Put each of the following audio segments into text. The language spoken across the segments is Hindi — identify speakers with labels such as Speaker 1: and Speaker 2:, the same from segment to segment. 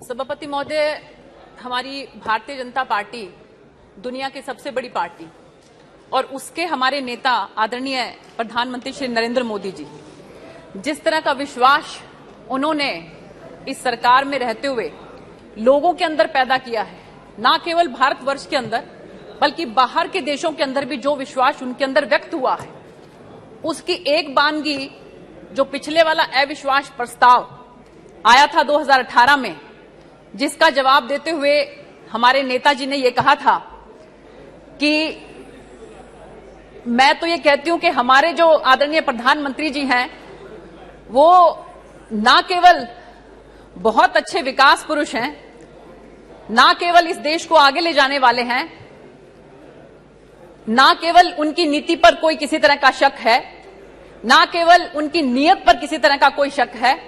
Speaker 1: सभापति महोदय, हमारी भारतीय जनता पार्टी दुनिया की सबसे बड़ी पार्टी और उसके हमारे नेता आदरणीय प्रधानमंत्री श्री नरेंद्र मोदी जी, जिस तरह का विश्वास उन्होंने इस सरकार में रहते हुए लोगों के अंदर पैदा किया है, न केवल भारतवर्ष के अंदर बल्कि बाहर के देशों के अंदर भी जो विश्वास उनके अंदर व्यक्त हुआ है, उसकी एक बानगी जो पिछले वाला अविश्वास प्रस्ताव आया था 2018 में, जिसका जवाब देते हुए हमारे नेताजी ने यह कहा था कि मैं तो ये कहती हूं कि हमारे जो आदरणीय प्रधानमंत्री जी हैं वो ना केवल बहुत अच्छे विकास पुरुष हैं, ना केवल इस देश को आगे ले जाने वाले हैं, ना केवल उनकी नीति पर कोई किसी तरह का शक है, ना केवल उनकी नीयत पर किसी तरह का कोई शक है,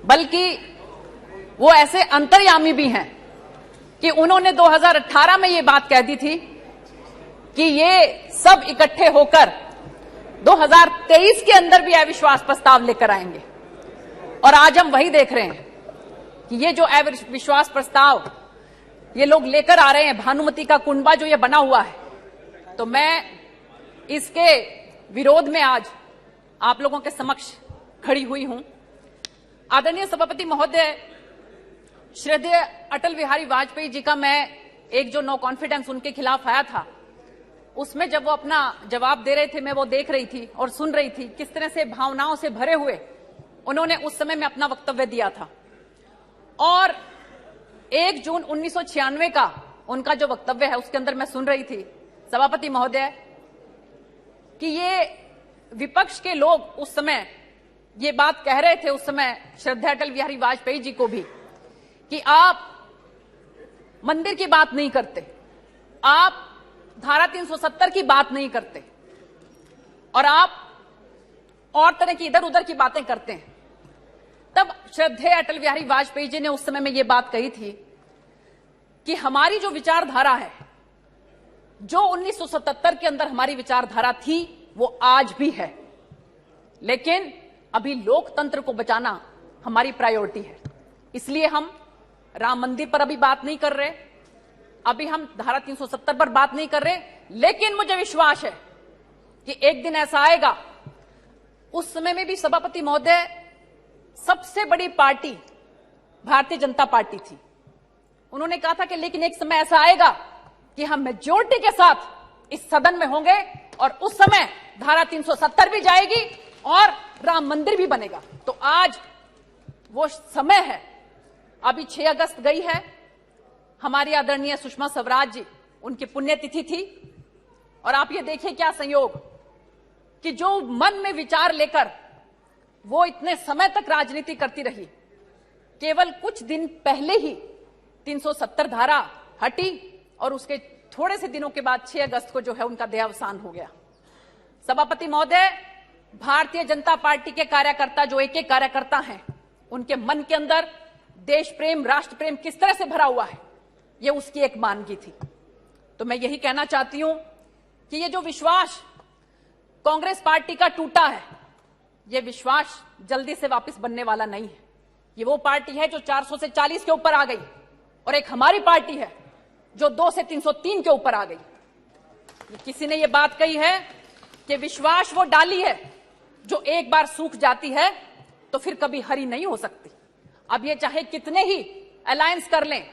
Speaker 1: बल्कि वो ऐसे अंतर्यामी भी हैं कि उन्होंने 2018 में ये बात कह दी थी कि ये सब इकट्ठे होकर 2023 के अंदर भी अविश्वास प्रस्ताव लेकर आएंगे। और आज हम वही देख रहे हैं कि ये जो अविश्वास प्रस्ताव ये लोग लेकर आ रहे हैं, भानुमति का कुंडा जो ये बना हुआ है, तो मैं इसके विरोध में आज आप लोगों के समक्ष खड़ी हुई हूं। आदरणीय सभापति महोदय, श्रद्धेय अटल बिहारी वाजपेयी जी का मैं एक जो नो कॉन्फिडेंस उनके खिलाफ आया था, उसमें जब वो अपना जवाब दे रहे थे, मैं वो देख रही थी और सुन रही थी किस तरह से भावनाओं से भरे हुए उन्होंने उस समय में अपना वक्तव्य दिया था। और 1 जून 1996 का उनका जो वक्तव्य है उसके अंदर मैं सुन रही थी सभापति महोदय कि ये विपक्ष के लोग उस समय ये बात कह रहे थे, उस समय श्रद्धेय अटल बिहारी वाजपेयी जी को भी, कि आप मंदिर की बात नहीं करते, आप धारा 370 की बात नहीं करते और आप और तरह की इधर उधर की बातें करते हैं। तब श्रद्धेय अटल बिहारी वाजपेयी जी ने उस समय में यह बात कही थी कि हमारी जो विचारधारा है, जो 1977 के अंदर हमारी विचारधारा थी, वो आज भी है, लेकिन अभी लोकतंत्र को बचाना हमारी प्रायोरिटी है। इसलिए हम राम मंदिर पर अभी बात नहीं कर रहे, अभी हम धारा 370 पर बात नहीं कर रहे, लेकिन मुझे विश्वास है कि एक दिन ऐसा आएगा। उस समय में भी सभापति महोदय सबसे बड़ी पार्टी भारतीय जनता पार्टी थी। उन्होंने कहा था कि लेकिन एक समय ऐसा आएगा कि हम मेजॉरिटी के साथ इस सदन में होंगे और उस समय धारा 370 भी जाएगी और राम मंदिर भी बनेगा। तो आज वो समय है। अभी 6 अगस्त गई है, हमारी आदरणीय सुषमा स्वराज जी, उनकी पुण्यतिथि थी, और आप ये देखिए क्या संयोग कि जो मन में विचार लेकर वो इतने समय तक राजनीति करती रही, केवल कुछ दिन पहले ही 370 धारा हटी और उसके थोड़े से दिनों के बाद 6 अगस्त को जो है उनका देहावसान हो गया। सभापति महोदय, भारतीय जनता पार्टी के कार्यकर्ता, जो एक एक कार्यकर्ता हैं, उनके मन के अंदर देश प्रेम, राष्ट्र प्रेम किस तरह से भरा हुआ है, ये उसकी एक मानगी थी। तो मैं यही कहना चाहती हूं कि ये जो विश्वास कांग्रेस पार्टी का टूटा है, ये विश्वास जल्दी से वापस बनने वाला नहीं है। ये वो पार्टी है जो 400 से 40 के ऊपर आ गई, और एक हमारी पार्टी है जो 2 से 303 के ऊपर आ गई। किसी ने ये बात कही है कि विश्वास वो डाली है जो एक बार सूख जाती है तो फिर कभी हरी नहीं हो सकती। अब ये चाहे कितने ही अलायंस कर लें,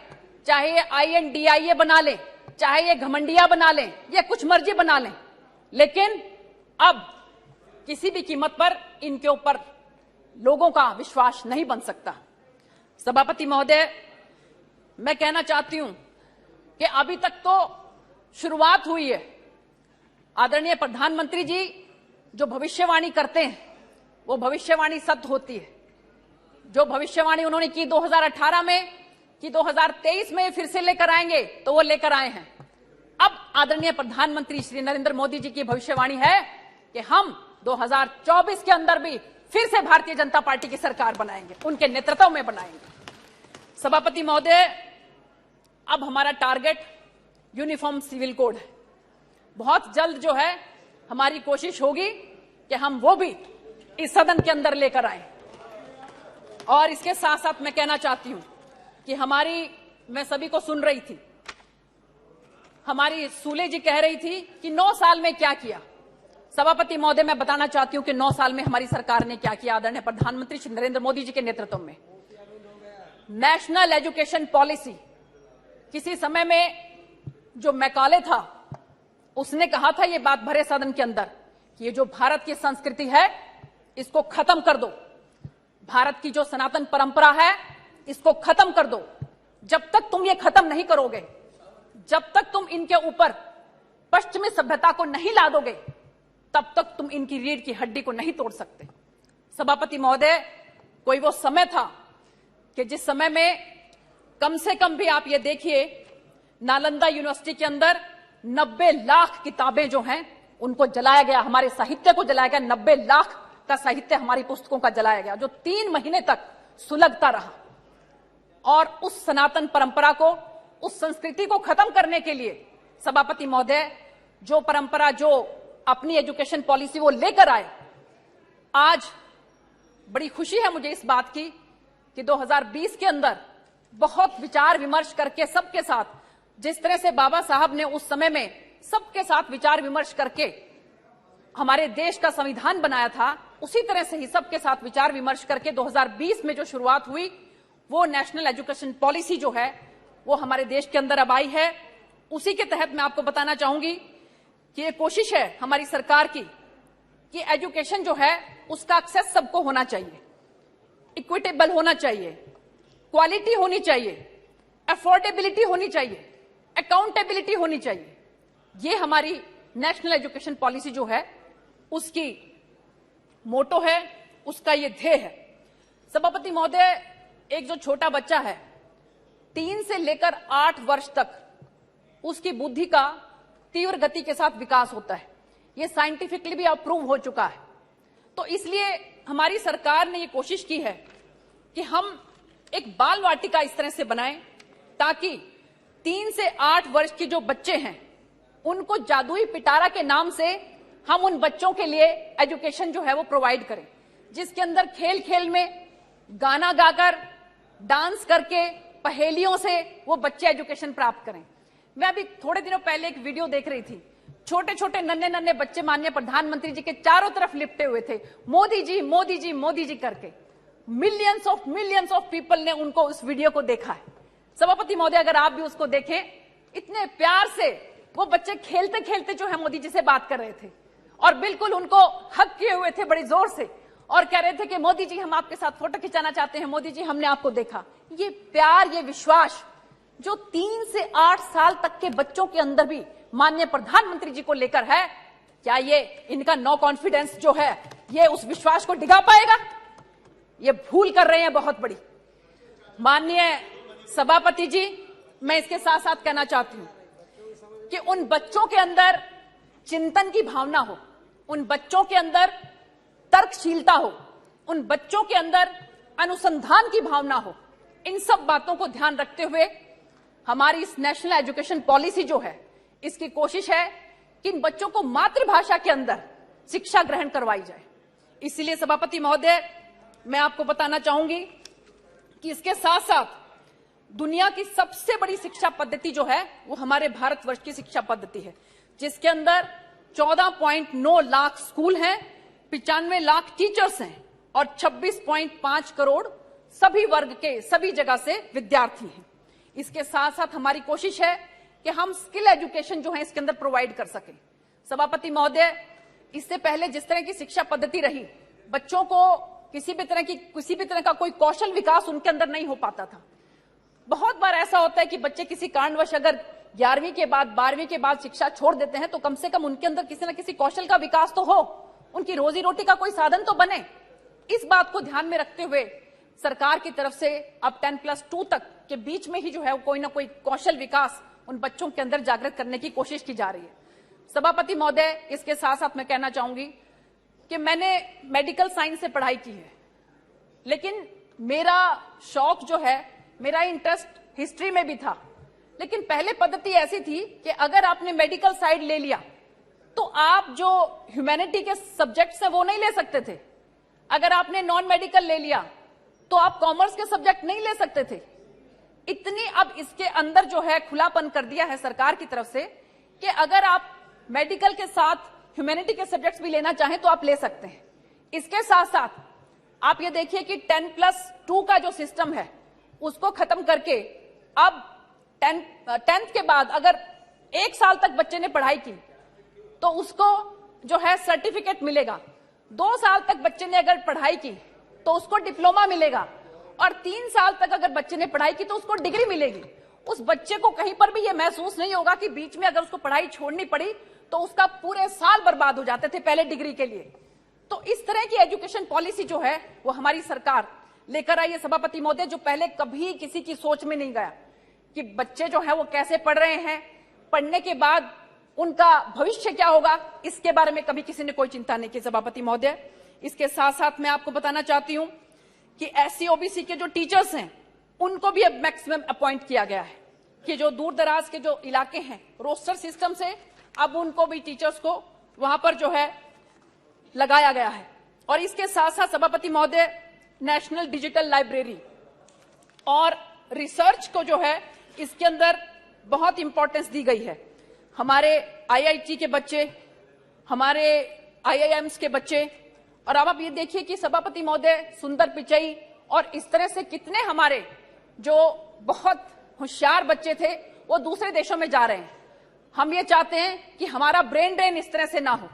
Speaker 1: चाहे ये INDIA बना लें, चाहे ये घमंडिया बना लें, ये कुछ मर्जी बना लें, लेकिन अब किसी भी कीमत पर इनके ऊपर लोगों का विश्वास नहीं बन सकता। सभापति महोदय, मैं कहना चाहती हूं कि अभी तक तो शुरुआत हुई है। आदरणीय प्रधानमंत्री जी जो भविष्यवाणी करते हैं वो भविष्यवाणी सत्य होती है। जो भविष्यवाणी उन्होंने की 2018 में कि 2023 में फिर से लेकर आएंगे, तो वो लेकर आए हैं। अब आदरणीय प्रधानमंत्री श्री नरेंद्र मोदी जी की भविष्यवाणी है कि हम 2024 के अंदर भी फिर से भारतीय जनता पार्टी की सरकार बनाएंगे, उनके नेतृत्व में बनाएंगे। सभापति महोदय, अब हमारा टारगेट यूनिफॉर्म सिविल कोड है। बहुत जल्द जो है हमारी कोशिश होगी कि हम वो भी इस सदन के अंदर लेकर आए। और इसके साथ साथ मैं कहना चाहती हूं कि मैं सभी को सुन रही थी, हमारी सूले जी कह रही थी कि 9 साल में क्या किया। सभापति महोदय, मैं बताना चाहती हूं कि 9 साल में हमारी सरकार ने क्या किया। आदरणीय प्रधानमंत्री श्री नरेंद्र मोदी जी के नेतृत्व में नेशनल एजुकेशन पॉलिसी, किसी समय में जो मैकाले था उसने कहा था ये बात भरे सदन के अंदर कि ये जो भारत की संस्कृति है इसको खत्म कर दो, भारत की जो सनातन परंपरा है इसको खत्म कर दो। जब तक तुम ये खत्म नहीं करोगे, जब तक तुम इनके ऊपर पश्चिमी सभ्यता को नहीं ला दोगे, तब तक तुम इनकी रीढ़ की हड्डी को नहीं तोड़ सकते। सभापति महोदय, कोई वो समय था कि जिस समय में कम से कम भी आप ये देखिए, नालंदा यूनिवर्सिटी के अंदर 90 लाख किताबें जो हैं उनको जलाया गया, हमारे साहित्य को जलाया गया। 90 लाख का साहित्य हमारी पुस्तकों का जलाया गया, जो 3 महीने तक सुलगता रहा। और उस सनातन परंपरा को, उस संस्कृति को खत्म करने के लिए सभापति महोदय जो परंपरा, जो अपनी एजुकेशन पॉलिसी वो लेकर आए, आज बड़ी खुशी है मुझे इस बात की कि 2020 के अंदर बहुत विचार विमर्श करके सबके साथ, जिस तरह से बाबा साहब ने उस समय में सबके साथ विचार विमर्श करके हमारे देश का संविधान बनाया था, उसी तरह से ही सबके साथ विचार विमर्श करके 2020 में जो शुरुआत हुई वो नेशनल एजुकेशन पॉलिसी जो है वो हमारे देश के अंदर अब आई है। उसी के तहत मैं आपको बताना चाहूंगी कि ये कोशिश है हमारी सरकार की कि एजुकेशन जो है उसका एक्सेस सबको होना चाहिए, इक्विटेबल होना चाहिए, क्वालिटी होनी चाहिए, अफोर्डेबिलिटी होनी चाहिए, अकाउंटेबिलिटी होनी चाहिए। ये हमारी नेशनल एजुकेशन पॉलिसी जो है उसकी मोटो है, उसका ये ध्येय है। सभापति महोदय, एक जो छोटा बच्चा है 3 से लेकर 8 वर्ष तक उसकी बुद्धि का तीव्र गति के साथ विकास होता है, ये साइंटिफिकली भी अप्रूव हो चुका है। तो इसलिए हमारी सरकार ने ये कोशिश की है कि हम एक बाल वाटिका इस तरह से बनाएं ताकि 3 से 8 वर्ष के जो बच्चे हैं उनको जादुई पिटारा के नाम से हम उन बच्चों के लिए एजुकेशन जो है वो प्रोवाइड करें, जिसके अंदर खेल खेल में गाना गाकर, डांस करके, पहेलियों से वो बच्चे एजुकेशन प्राप्त करें। मैं अभी थोड़े दिनों पहले एक वीडियो देख रही थी, छोटे छोटे नन्हे नन्हे बच्चे माननीय प्रधानमंत्री जी के चारों तरफ लिपटे हुए थे, मोदी जी मोदी जी मोदी जी करके। मिलियंस ऑफ पीपल ने उनको उस वीडियो को देखा है। सभापति महोदय, अगर आप भी उसको देखें, इतने प्यार से वो बच्चे खेलते खेलते जो है मोदी जी से बात कर रहे थे और बिल्कुल उनको हक किए हुए थे बड़ी जोर से और कह रहे थे कि मोदी जी हम आपके साथ फोटो खिंचाना चाहते हैं, मोदी जी हमने आपको देखा। ये प्यार, ये विश्वास जो 3 से 8 साल तक के बच्चों के अंदर भी माननीय प्रधानमंत्री जी को लेकर है, क्या ये इनका नो कॉन्फिडेंस जो है ये उस विश्वास को डिगा पाएगा? ये भूल कर रहे हैं बहुत बड़ी। माननीय सभापति जी, मैं इसके साथ साथ कहना चाहती हूं कि उन बच्चों के अंदर चिंतन की भावना हो, उन बच्चों के अंदर तर्कशीलता हो, उन बच्चों के अंदर अनुसंधान की भावना हो। इन सब बातों को ध्यान रखते हुए हमारी इस नेशनल एजुकेशन पॉलिसी जो है, इसकी कोशिश है कि इन बच्चों को मातृभाषा के अंदर शिक्षा ग्रहण करवाई जाए। इसलिए सभापति महोदय, मैं आपको बताना चाहूंगी कि इसके साथ साथ दुनिया की सबसे बड़ी शिक्षा पद्धति जो है वो हमारे भारतवर्ष की शिक्षा पद्धति है, जिसके अंदर 14.9 लाख स्कूल हैं, 95 लाख टीचर्स हैं और 26.5 करोड़ सभी वर्ग के, सभी जगह से विद्यार्थी हैं। इसके साथ साथ हमारी कोशिश है कि हम स्किल एजुकेशन जो है इसके अंदर प्रोवाइड कर सकें। सभापति महोदय, इससे पहले जिस तरह की शिक्षा पद्धति रही, बच्चों को किसी भी तरह का कोई कौशल विकास उनके अंदर नहीं हो पाता था। बहुत बार ऐसा होता है कि बच्चे किसी कारणवश अगर 11वीं के बाद 12वीं के बाद शिक्षा छोड़ देते हैं तो कम से कम उनके अंदर किसी न किसी कौशल का विकास तो हो, उनकी रोजी रोटी का कोई साधन तो बने। इस बात को ध्यान में रखते हुए सरकार की तरफ से अब 10+2 तक के बीच में ही जो है कोई ना कोई कौशल विकास उन बच्चों के अंदर जागृत करने की कोशिश की जा रही है। सभापति महोदय, इसके साथ साथ मैं कहना चाहूंगी कि मैंने मेडिकल साइंस से पढ़ाई की है, लेकिन मेरा शौक जो है, मेरा इंटरेस्ट हिस्ट्री में भी था। लेकिन पहले पद्धति ऐसी थी कि अगर आपने मेडिकल साइड ले लिया तो आप जो ह्यूमैनिटी के सब्जेक्ट्स हैं वो नहीं ले सकते थे। अगर आपने नॉन मेडिकल ले लिया तो आप कॉमर्स के सब्जेक्ट नहीं ले सकते थे। इतनी अब इसके अंदर जो है खुलापन कर दिया है सरकार की तरफ से कि अगर आप मेडिकल के साथ ह्यूमैनिटी के सब्जेक्ट्स भी लेना चाहें तो आप ले सकते हैं। इसके साथ साथ आप ये देखिए कि 10+2 का जो सिस्टम है उसको खत्म करके अब 10th के बाद अगर 1 साल तक बच्चे ने पढ़ाई की तो उसको जो है सर्टिफिकेट मिलेगा। 2 साल तक बच्चे ने अगर पढ़ाई की तो उसको डिप्लोमा मिलेगा और 3 साल तक अगर बच्चे ने पढ़ाई की तो उसको डिग्री मिलेगी। उस बच्चे को कहीं पर भी ये महसूस नहीं होगा कि बीच में अगर उसको पढ़ाई छोड़नी पड़ी तो उसका पूरे साल बर्बाद हो जाते थे पहले डिग्री के लिए। तो इस तरह की एजुकेशन पॉलिसी जो है वो हमारी सरकार लेकर आई है सभापति महोदय, जो पहले कभी किसी की सोच में नहीं गया कि बच्चे जो है वो कैसे पढ़ रहे हैं, पढ़ने के बाद उनका भविष्य क्या होगा, इसके बारे में कभी किसी ने कोई चिंता नहीं की सभापति महोदय। इसके साथ साथ मैं आपको बताना चाहती हूं कि SC OBC के जो टीचर्स हैं उनको भी अब मैक्सिमम अपॉइंट किया गया है कि जो दूर दराज के जो इलाके हैं रोस्टर सिस्टम से अब उनको भी टीचर्स को वहां पर जो है लगाया गया है। और इसके साथ साथ सभापति महोदय नेशनल डिजिटल लाइब्रेरी और रिसर्च को जो है इसके अंदर बहुत इंपॉर्टेंस दी गई है। हमारे IIT के बच्चे, हमारे IIMs के बच्चे, और अब आप ये देखिए कि सभापति महोदय सुंदर पिचई और इस तरह से कितने हमारे जो बहुत होशियार बच्चे थे वो दूसरे देशों में जा रहे हैं। हम ये चाहते हैं कि हमारा ब्रेन ड्रेन इस तरह से ना हो,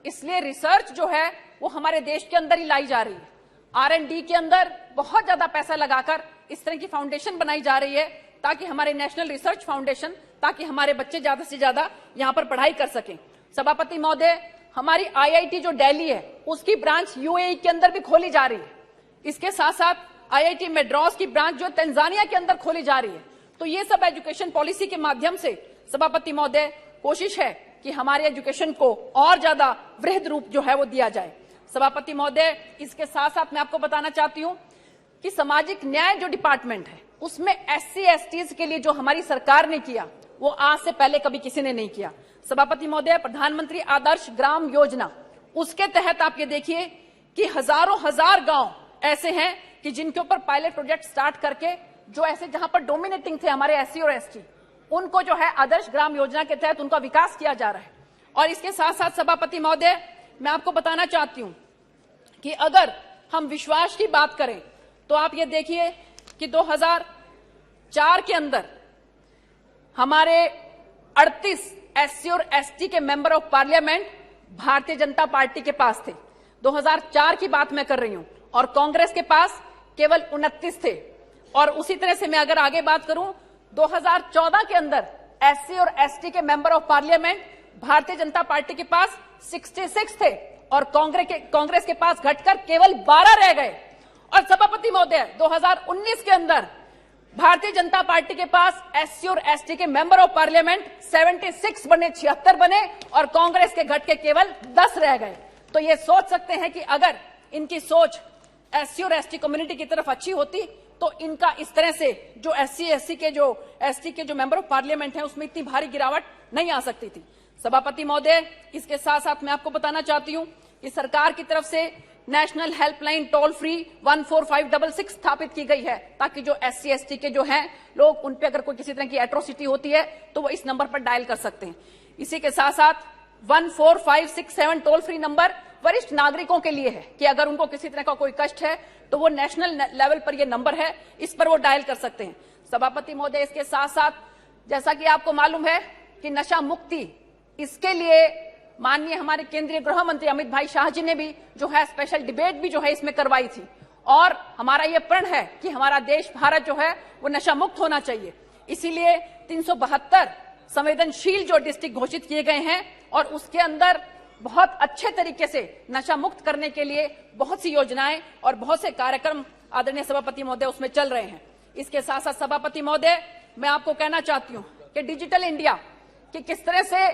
Speaker 1: इसलिए रिसर्च जो है वो हमारे देश के अंदर ही लाई जा रही है। R&D के अंदर बहुत ज्यादा पैसा लगाकर इस तरह की फाउंडेशन बनाई जा रही है ताकि हमारे नेशनल रिसर्च फाउंडेशन, ताकि हमारे बच्चे ज्यादा से ज्यादा यहाँ पर पढ़ाई कर सकें। सभापति महोदय, हमारी IIT जो दिल्ली है उसकी ब्रांच UAE के अंदर भी खोली जा रही है। इसके साथ साथ IIT मैड्रास की ब्रांच जो तंजानिया के अंदर खोली जा रही है। तो ये सब एजुकेशन पॉलिसी के माध्यम से सभापति महोदय कोशिश है कि हमारे एजुकेशन को और ज्यादा वृहद रूप जो है वो दिया जाए। सभापति महोदय, इसके साथ साथ मैं आपको बताना चाहती हूं कि सामाजिक न्याय जो डिपार्टमेंट है उसमें SC STs के लिए जो हमारी सरकार ने किया वो आज से पहले कभी किसी ने नहीं किया। सभापति महोदय, प्रधानमंत्री आदर्श ग्राम योजना, उसके तहत आप ये देखिए कि हजारों हजार गांव ऐसे हैं कि जिनके ऊपर पायलट प्रोजेक्ट स्टार्ट करके जो ऐसे जहां पर डोमिनेटिंग थे हमारे SC और ST, उनको जो है आदर्श ग्राम योजना के तहत उनका विकास किया जा रहा है। और इसके साथ साथ सभापति महोदय, मैं आपको बताना चाहती हूं कि अगर हम विश्वास की बात करें तो आप ये देखिए कि 2004 के अंदर हमारे 38 SC और ST के member of parliament Bharatiya Janata party के पास थे। 2004 की बात मैं कर रही हूं, और कांग्रेस के पास केवल 29 थे। और उसी तरह से मैं अगर आगे बात करूं, 2014 के अंदर SC और ST के member of parliament Bharatiya Janata party के पास 66 थे और कांग्रेस के पास घटकर केवल 12 रह गए। और सभापति महोदय, 2019 के अंदर भारतीय जनता पार्टी के पास SC और ST के मेंबर ऑफ पार्लियामेंट 76 बने, 76 बने, और कांग्रेस के घट के केवल 10 रह गए। तो ये सोच सकते हैं कि अगर इनकी सोच SC और ST कम्युनिटी की तरफ अच्छी होती तो इनका इस तरह से जो SC ST के जो मेंबर ऑफ पार्लियामेंट है उसमें इतनी भारी गिरावट नहीं आ सकती थी। सभापति महोदय, इसके साथ साथ मैं आपको बताना चाहती हूं कि सरकार की तरफ से नेशनल हेल्पलाइन टोल फ्री 14566 स्थापित की गई है ताकि जो SC ST के जो हैं लोग, उन पे अगर कोई किसी तरह की एट्रोसिटी होती है तो वो इस नंबर पर डायल कर सकते हैं। इसी के साथ साथ 14567 टोल फ्री नंबर वरिष्ठ नागरिकों के लिए है कि अगर उनको किसी तरह का कोई कष्ट है तो वो नेशनल लेवल पर ये नंबर है, इस पर वो डायल कर सकते हैं। सभापति महोदय, इसके साथ साथ जैसा कि आपको मालूम है कि नशा मुक्ति, इसके लिए माननीय हमारे केंद्रीय गृह मंत्री अमित भाई शाह जी ने भी जो है स्पेशल डिबेट भी जो है इसमें करवाई थी। और हमारा ये प्रण है कि हमारा देश भारत जो है वो नशा मुक्त होना चाहिए। इसीलिए 372 संवेदनशील जो डिस्ट्रिक्ट घोषित किए गए हैं और उसके अंदर बहुत अच्छे तरीके से नशा मुक्त करने के लिए बहुत सी योजनाएं और बहुत से कार्यक्रम आदरणीय सभापति महोदय उसमें चल रहे हैं। इसके साथ साथ सभापति महोदय, मैं आपको कहना चाहती हूं कि डिजिटल इंडिया कि किस तरह से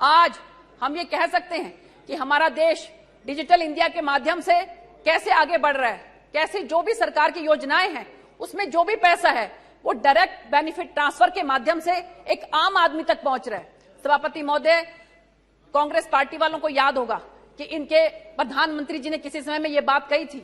Speaker 1: आज हम ये कह सकते हैं कि हमारा देश डिजिटल इंडिया के माध्यम से कैसे आगे बढ़ रहा है, कैसे जो भी सरकार की योजनाएं हैं उसमें जो भी पैसा है वो डायरेक्ट बेनिफिट ट्रांसफर के माध्यम से एक आम आदमी तक पहुंच रहा है। सभापति महोदय, कांग्रेस पार्टी वालों को याद होगा कि इनके प्रधानमंत्री जी ने किसी समय में ये बात कही थी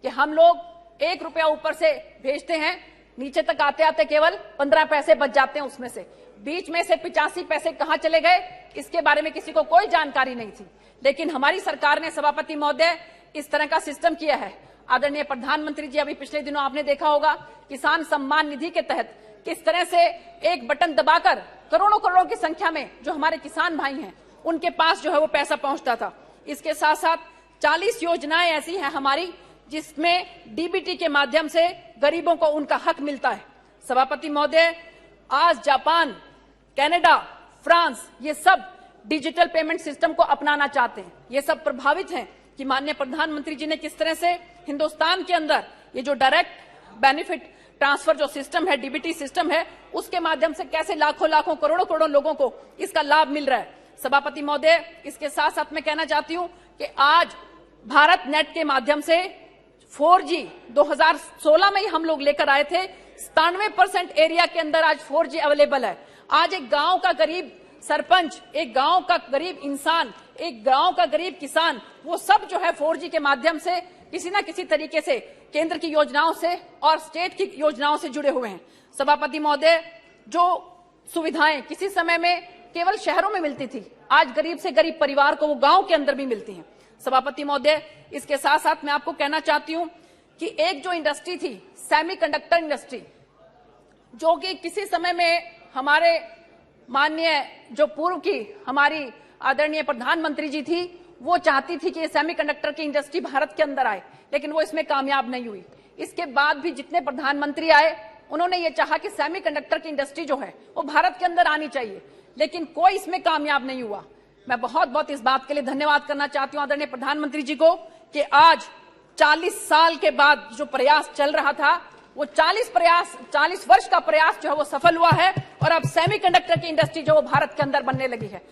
Speaker 1: कि हम लोग 1 रुपया ऊपर से भेजते हैं नीचे तक आते आते केवल 15 पैसे बच जाते हैं उसमें से। बीच में से 85 पैसे कहां चले गए इसके बारे में किसी को कोई जानकारी नहीं थी। लेकिन हमारी सरकार ने, सभापति महोदय, इस तरह का सिस्टम किया है। आदरणीय प्रधानमंत्री जी, अभी पिछले दिनों आपने देखा होगा किसान सम्मान निधि के तहत किस तरह से एक बटन दबाकर करोड़ों करोड़ों की संख्या में जो हमारे किसान भाई हैं उनके पास जो है वो पैसा पहुंचता था। इसके साथ साथ 40 योजनाएं ऐसी हैं हमारी जिसमें डीबीटी के माध्यम से गरीबों को उनका हक मिलता है। सभापति महोदय, आज जापान, कनाडा, फ्रांस ये सब डिजिटल पेमेंट सिस्टम को अपनाना चाहते हैं। ये सब प्रभावित हैं कि माननीय प्रधानमंत्री जी ने किस तरह से हिंदुस्तान के अंदर ये जो डायरेक्ट बेनिफिट ट्रांसफर जो सिस्टम है, डीबीटी सिस्टम है, उसके माध्यम से कैसे लाखों लाखों करोड़ों करोड़ों लोगों को इसका लाभ मिल रहा है। सभापति महोदय, इसके साथ साथ मैं कहना चाहती हूं कि आज भारत नेट के माध्यम से 4G 2016 में ही हम लोग लेकर आए थे। 97% एरिया के अंदर आज 4G अवेलेबल है। आज एक गांव का गरीब सरपंच, एक गांव का गरीब इंसान, एक गांव का गरीब किसान, वो सब जो है 4G के माध्यम से किसी न किसी तरीके से केंद्र की योजनाओं से और स्टेट की योजनाओं से जुड़े हुए हैं। सभापति महोदय, जो सुविधाएं किसी समय में केवल शहरों में मिलती थी, आज गरीब से गरीब परिवार को वो गांव के अंदर भी मिलती हैं। सभापति महोदय, इसके साथ साथ मैं आपको कहना चाहती हूं कि एक जो इंडस्ट्री थी, सेमीकंडक्टर इंडस्ट्री, जो कि किसी समय में हमारे माननीय जो पूर्व की हमारी आदरणीय प्रधानमंत्री जी थी, वो चाहती थी कि ये सेमीकंडक्टर की इंडस्ट्री भारत के अंदर आए, लेकिन वो इसमें कामयाब नहीं हुई। इसके बाद भी जितने प्रधानमंत्री आए उन्होंने ये चाहा कि सेमीकंडक्टर की इंडस्ट्री जो है वो भारत के अंदर आनी चाहिए, लेकिन कोई इसमें कामयाब नहीं हुआ। मैं बहुत बहुत इस बात के लिए धन्यवाद करना चाहती हूं आदरणीय प्रधानमंत्री जी को कि आज 40 साल के बाद जो प्रयास चल रहा था वो 40 वर्ष का प्रयास जो है वो सफल हुआ है और अब सेमीकंडक्टर की इंडस्ट्री जो वो भारत के अंदर बनने लगी है।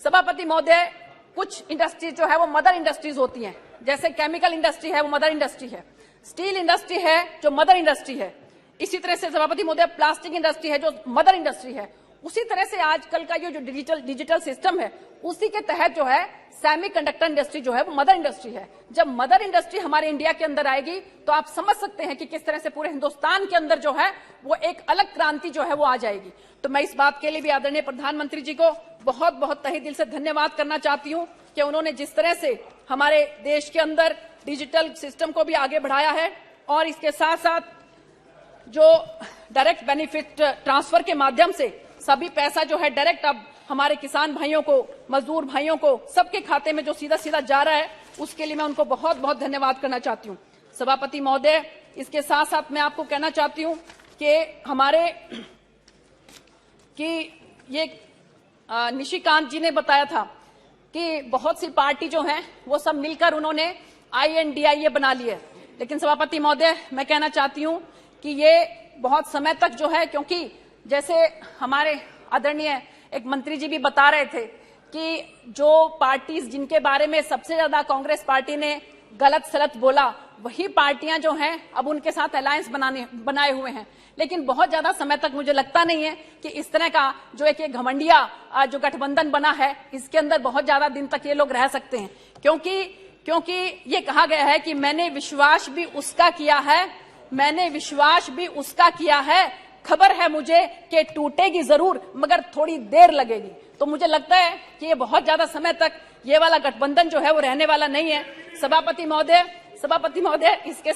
Speaker 1: सभापति महोदय, कुछ इंडस्ट्री जो है वो मदर इंडस्ट्रीज होती हैं, जैसे केमिकल इंडस्ट्री है वो मदर इंडस्ट्री है, स्टील इंडस्ट्री है जो मदर इंडस्ट्री है, इसी तरह से सभापति महोदय प्लास्टिक इंडस्ट्री है जो मदर इंडस्ट्री है। उसी तरह से आजकल का ये जो डिजिटल सिस्टम है उसी के तहत जो है सेमीकंडक्टर इंडस्ट्री जो है वो मदर इंडस्ट्री है। जब मदर इंडस्ट्री हमारे इंडिया के अंदर आएगी तो आप समझ सकते हैं कि किस तरह से पूरे हिंदुस्तान के अंदर जो है वो एक अलग क्रांति जो है वो आ जाएगी। तो मैं इस बात के लिए भी आदरणीय प्रधानमंत्री जी को बहुत बहुत तहे दिल से धन्यवाद करना चाहती हूं कि उन्होंने जिस तरह से हमारे देश के अंदर डिजिटल सिस्टम को भी आगे बढ़ाया है और इसके साथ साथ जो डायरेक्ट बेनिफिट ट्रांसफर के माध्यम से सभी पैसा जो है डायरेक्ट अब हमारे किसान भाइयों को, मजदूर भाइयों को, सबके खाते में जो सीधा सीधा जा रहा है, उसके लिए मैं उनको बहुत बहुत धन्यवाद करना चाहती हूँ। सभापति महोदय, इसके साथ साथ मैं आपको कहना चाहती हूँ कि ये निशिकांत जी ने बताया था कि बहुत सी पार्टी जो है वो सब मिलकर उन्होंने INDIA बना लिया, लेकिन सभापति महोदय मैं कहना चाहती हूँ कि ये बहुत समय तक जो है, क्योंकि जैसे हमारे आदरणीय एक मंत्री जी भी बता रहे थे कि जो पार्टीज जिनके बारे में सबसे ज्यादा कांग्रेस पार्टी ने गलत सलत बोला, वही पार्टियां जो हैं अब उनके साथ अलायंस बनाए हुए हैं। लेकिन बहुत ज्यादा समय तक मुझे लगता नहीं है कि इस तरह का जो एक घमंडिया जो गठबंधन बना है इसके अंदर बहुत ज्यादा दिन तक ये लोग रह सकते हैं, क्योंकि ये कहा गया है कि मैंने विश्वास भी उसका किया है, खबर है मुझे कि टूटेगी जरूर मगर थोड़ी देर लगेगी। तो मुझे लगता है कि ये बहुत ज्यादा समय तक ये वाला गठबंधन जो है वो रहने वाला नहीं है। सभापति महोदय, इसके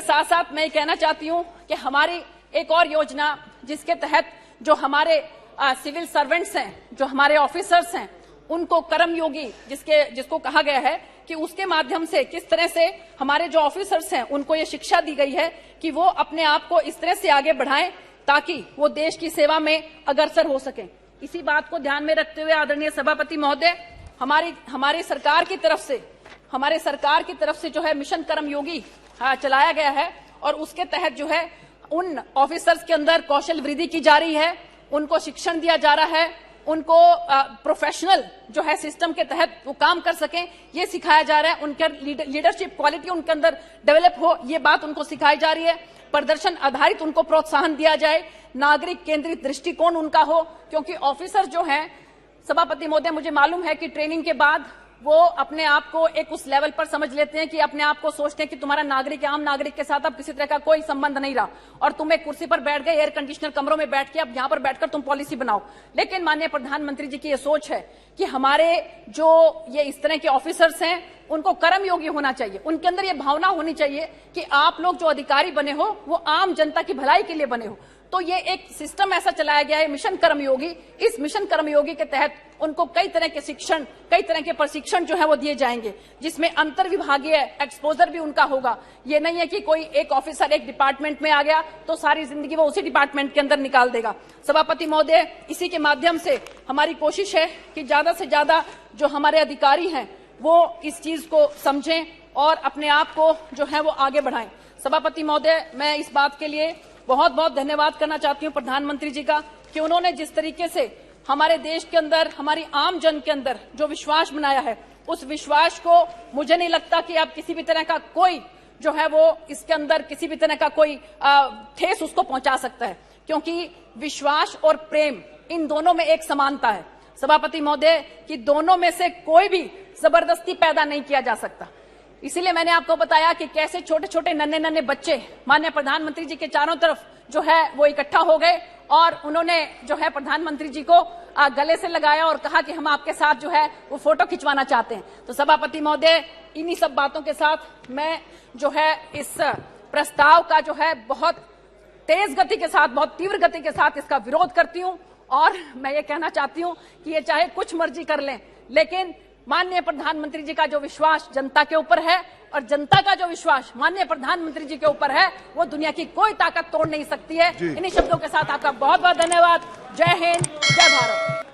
Speaker 1: साथ साथ मैं ये कहना चाहती हूँ कि हमारी एक और योजना जिसके तहत जो हमारे सिविल सर्वेंट्स हैं, जो हमारे ऑफिसर्स हैं, उनको कर्मयोगी जिसको कहा गया है कि उसके माध्यम से किस तरह से हमारे जो ऑफिसर्स हैं उनको ये शिक्षा दी गई है कि वो अपने आप को इस तरह से आगे बढ़ाएं ताकि वो देश की सेवा में अग्रसर हो सकें। इसी बात को ध्यान में रखते हुए आदरणीय सभापति महोदय, हमारी सरकार की तरफ से जो है मिशन कर्मयोगी चलाया गया है और उसके तहत जो है उन ऑफिसर्स के अंदर कौशल वृद्धि की जा रही है, उनको शिक्षण दिया जा रहा है, उनको प्रोफेशनल जो है सिस्टम के तहत वो काम कर सकें ये सिखाया जा रहा है, उनके लीडरशिप क्वालिटी उनके अंदर डेवलप हो ये बात उनको सिखाई जा रही है, प्रदर्शन आधारित उनको प्रोत्साहन दिया जाए, नागरिक केंद्रित दृष्टिकोण उनका हो, क्योंकि ऑफिसर जो हैं सभापति महोदय मुझे मालूम है कि ट्रेनिंग के बाद वो अपने आप को एक उस लेवल पर समझ लेते हैं कि अपने आप को सोचते हैं कि तुम्हारा नागरिक, आम नागरिक के साथ अब किसी तरह का कोई संबंध नहीं रहा और तुम एक कुर्सी पर बैठ गए, एयर कंडीशनर कमरों में बैठ के अब यहां पर बैठकर तुम पॉलिसी बनाओ। लेकिन माननीय प्रधानमंत्री जी की ये सोच है कि हमारे जो ये इस तरह के ऑफिसर्स हैं उनको कर्मयोगी होना चाहिए, उनके अंदर ये भावना होनी चाहिए कि आप लोग जो अधिकारी बने हो वो आम जनता की भलाई के लिए बने हो। तो ये एक सिस्टम ऐसा चलाया गया है मिशन कर्मयोगी। इस मिशन कर्मयोगी के तहत उनको कई तरह के शिक्षण, कई तरह के प्रशिक्षण जो है वो दिए जाएंगे, जिसमें अंतर विभागीय एक्सपोजर भी उनका होगा। ये नहीं है कि कोई एक ऑफिसर एक डिपार्टमेंट में आ गया तो सारी जिंदगी वो उसी डिपार्टमेंट के अंदर निकाल देगा। सभापति महोदय, इसी के माध्यम से हमारी कोशिश है कि ज्यादा से ज्यादा जो हमारे अधिकारी हैं वो इस चीज को समझें और अपने आप को जो है वो आगे बढ़ाएं। सभापति महोदय, मैं इस बात के लिए बहुत बहुत धन्यवाद करना चाहती हूं प्रधानमंत्री जी का कि उन्होंने जिस तरीके से हमारे देश के अंदर, हमारी आम जन के अंदर जो विश्वास बनाया है, उस विश्वास को मुझे नहीं लगता कि अब किसी भी तरह का कोई जो है वो इसके अंदर किसी भी तरह का कोई ठेस उसको पहुंचा सकता है, क्योंकि विश्वास और प्रेम इन दोनों में एक समानता है सभापति महोदय, कि दोनों में से कोई भी जबरदस्ती पैदा नहीं किया जा सकता। इसीलिए मैंने आपको बताया कि कैसे छोटे छोटे नन्हे नन्हे बच्चे माननीय प्रधानमंत्री जी के चारों तरफ जो है वो इकट्ठा हो गए और उन्होंने जो है प्रधानमंत्री जी को गले से लगाया और कहा कि हम आपके साथ जो है वो फोटो खिंचवाना चाहते हैं। तो सभापति महोदय, इन्हीं सब बातों के साथ मैं जो है इस प्रस्ताव का जो है बहुत तेज गति के साथ, बहुत तीव्र गति के साथ इसका विरोध करती हूं और मैं ये कहना चाहती हूं कि ये चाहे कुछ मर्जी कर लें, लेकिन माननीय प्रधानमंत्री जी का जो विश्वास जनता के ऊपर है और जनता का जो विश्वास माननीय प्रधानमंत्री जी के ऊपर है वो दुनिया की कोई ताकत तोड़ नहीं सकती है। इन्हीं शब्दों के साथ आपका बहुत बहुत धन्यवाद। जय हिंद, जय भारत।